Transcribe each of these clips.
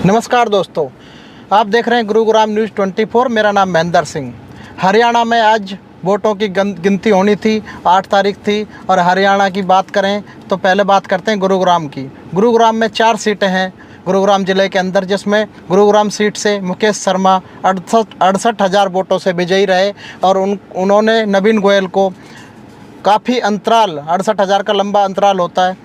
नमस्कार दोस्तों, आप देख रहे हैं गुरुग्राम न्यूज़ 24। मेरा नाम महेंद्र सिंह। हरियाणा में आज वोटों की गिनती होनी थी, 8 तारीख थी। और हरियाणा की बात करें तो पहले बात करते हैं गुरुग्राम की। गुरुग्राम में 4 सीटें हैं गुरुग्राम ज़िले के अंदर, जिसमें गुरुग्राम सीट से मुकेश शर्मा 68,000 वोटों से विजयी रहे और उन्होंने नवीन गोयल को काफ़ी अंतराल, 68,000 का लंबा अंतराल होता है,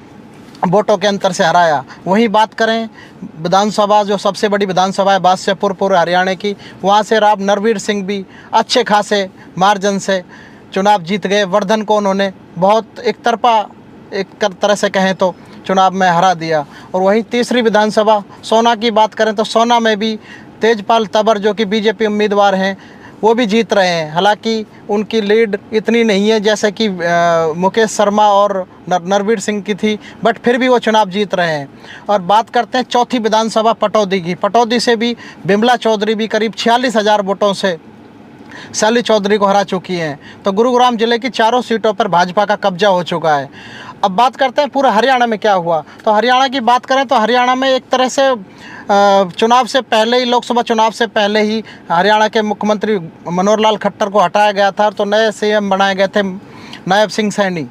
वोटों के अंतर से हराया। वहीं बात करें विधानसभा, जो सबसे बड़ी विधानसभा है बादशाहपुर पूर्व हरियाणा की, वहां से राव नरवीर सिंह भी अच्छे खासे मार्जिन से चुनाव जीत गए। वर्धन को उन्होंने बहुत एक तरह से कहें तो चुनाव में हरा दिया। और वहीं तीसरी विधानसभा सोना की बात करें तो सोना में भी तेजपाल तंवर, जो कि बीजेपी उम्मीदवार हैं, वो भी जीत रहे हैं। हालांकि उनकी लीड इतनी नहीं है जैसे कि मुकेश शर्मा और नरवीर सिंह की थी, बट फिर भी वो चुनाव जीत रहे हैं। और बात करते हैं चौथी विधानसभा पटौदी की। पटौदी से भी बिमला चौधरी भी करीब 46,000 वोटों से शैली चौधरी को हरा चुकी हैं। तो गुरुग्राम जिले की चारों सीटों पर भाजपा का कब्जा हो चुका है। अब बात करते हैं पूरे हरियाणा में क्या हुआ। तो हरियाणा की बात करें तो हरियाणा में एक तरह से चुनाव से पहले ही, लोकसभा चुनाव से पहले ही हरियाणा के मुख्यमंत्री मनोहर लाल खट्टर को हटाया गया था, तो नए सीएम बनाए गए थे नायब सिंह सैनी।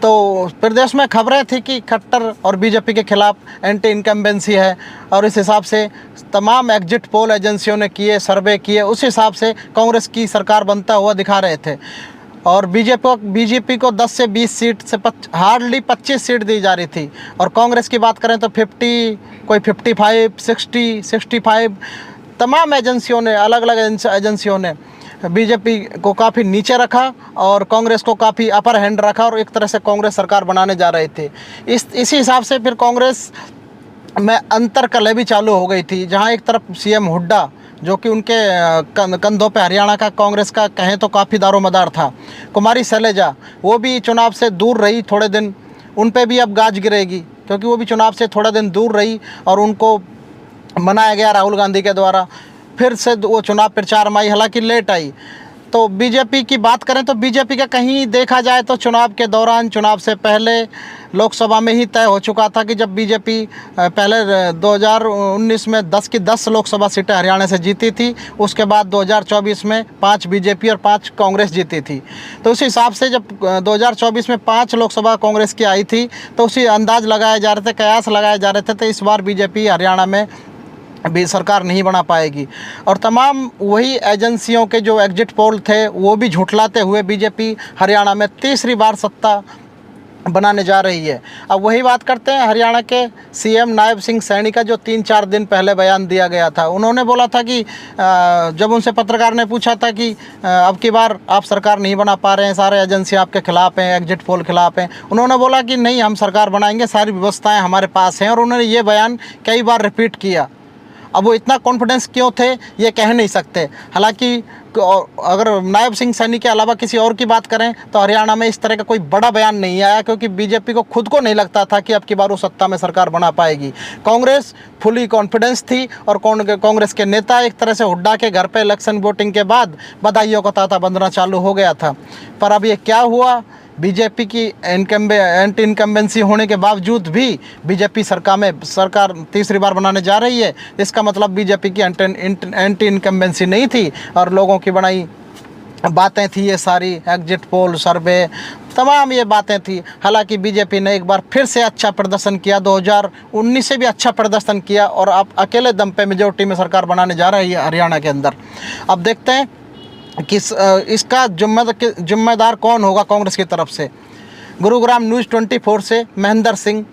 तो प्रदेश में खबरें थी कि खट्टर और बीजेपी के खिलाफ एंटी इनकम्बेंसी है, और इस हिसाब से तमाम एग्जिट पोल एजेंसियों ने किए, सर्वे किए, उस हिसाब से कांग्रेस की सरकार बनता हुआ दिखा रहे थे। और बीजेपी को 10 से 20 सीट से हार्डली 25 सीट दी जा रही थी। और कांग्रेस की बात करें तो 50, कोई 55, 60, 65, तमाम एजेंसियों ने, अलग अलग एजेंसियों ने बीजेपी को काफ़ी नीचे रखा और कांग्रेस को काफ़ी अपर हैंड रखा, और एक तरह से कांग्रेस सरकार बनाने जा रहे थे। इसी हिसाब से फिर कांग्रेस में अंतर कलह भी चालू हो गई थी, जहां एक तरफ सीएम हुड्डा, जो कि उनके कंधों पे हरियाणा का कांग्रेस का कहें तो काफ़ी दारोमदार था, कुमारी शैलजा, वो भी चुनाव से दूर रही थोड़े दिन। उन पे भी अब गाज गिरेगी, क्योंकि वो भी चुनाव से थोड़ा दिन दूर रही और उनको मनाया गया राहुल गांधी के द्वारा। फिर से वो चुनाव प्रचार में आई, हालांकि लेट आई। तो बीजेपी की बात करें तो बीजेपी का कहीं देखा जाए तो चुनाव के दौरान, चुनाव से पहले लोकसभा में ही तय हो चुका था कि जब बीजेपी पहले 2019 में 10 की 10 लोकसभा सीटें हरियाणा से जीती थी, उसके बाद 2024 में 5 बीजेपी और 5 कांग्रेस जीती थी। तो उसी हिसाब से जब 2024 में 5 लोकसभा कांग्रेस की आई थी, तो उसी अंदाज लगाए जा रहे थे, कयास लगाए जा रहे थे, तो इस बार बीजेपी हरियाणा में भी सरकार नहीं बना पाएगी। और तमाम वही एजेंसियों के जो एग्जिट पोल थे, वो भी झुठलाते हुए बीजेपी हरियाणा में तीसरी बार सत्ता बनाने जा रही है। अब वही बात करते हैं हरियाणा के सीएम नायब सिंह सैनी का, जो 3-4 दिन पहले बयान दिया गया था। उन्होंने बोला था कि जब उनसे पत्रकार ने पूछा था कि अब की बार आप सरकार नहीं बना पा रहे हैं, सारे एजेंसी आपके खिलाफ हैं, एग्जिट पोल खिलाफ हैं, उन्होंने बोला कि नहीं, हम सरकार बनाएंगे, सारी व्यवस्थाएँ हमारे पास हैं। और उन्होंने ये बयान कई बार रिपीट किया। अब वो इतना कॉन्फिडेंस क्यों थे ये कह नहीं सकते। हालांकि अगर नायब सिंह सैनी के अलावा किसी और की बात करें तो हरियाणा में इस तरह का कोई बड़ा बयान नहीं आया, क्योंकि बीजेपी को खुद को नहीं लगता था कि अब की बार वो सत्ता में सरकार बना पाएगी। कांग्रेस फुली कॉन्फिडेंस थी, और कांग्रेस के नेता एक तरह से हुड्डा के घर पे इलेक्शन वोटिंग के बाद बधाइयों का तांता बंधना चालू हो गया था। पर अब ये क्या हुआ, बीजेपी की एंटी इनकम्बेंसी होने के बावजूद भी बीजेपी सरकार तीसरी बार बनाने जा रही है। इसका मतलब बीजेपी की एंटी इनकम्बेंसी नहीं थी और लोगों की बनाई बातें थी, ये सारी एग्जिट पोल, सर्वे, तमाम ये बातें थी। हालांकि बीजेपी ने एक बार फिर से अच्छा प्रदर्शन किया, 2019 से भी अच्छा प्रदर्शन किया, और अब अकेले दम पे मेजोरिटी में सरकार बनाने जा रही है हरियाणा के अंदर। अब देखते हैं कि इसका जिम्मेदार कौन होगा कांग्रेस की तरफ से। गुरुग्राम न्यूज़ 24 से महेंद्र सिंह।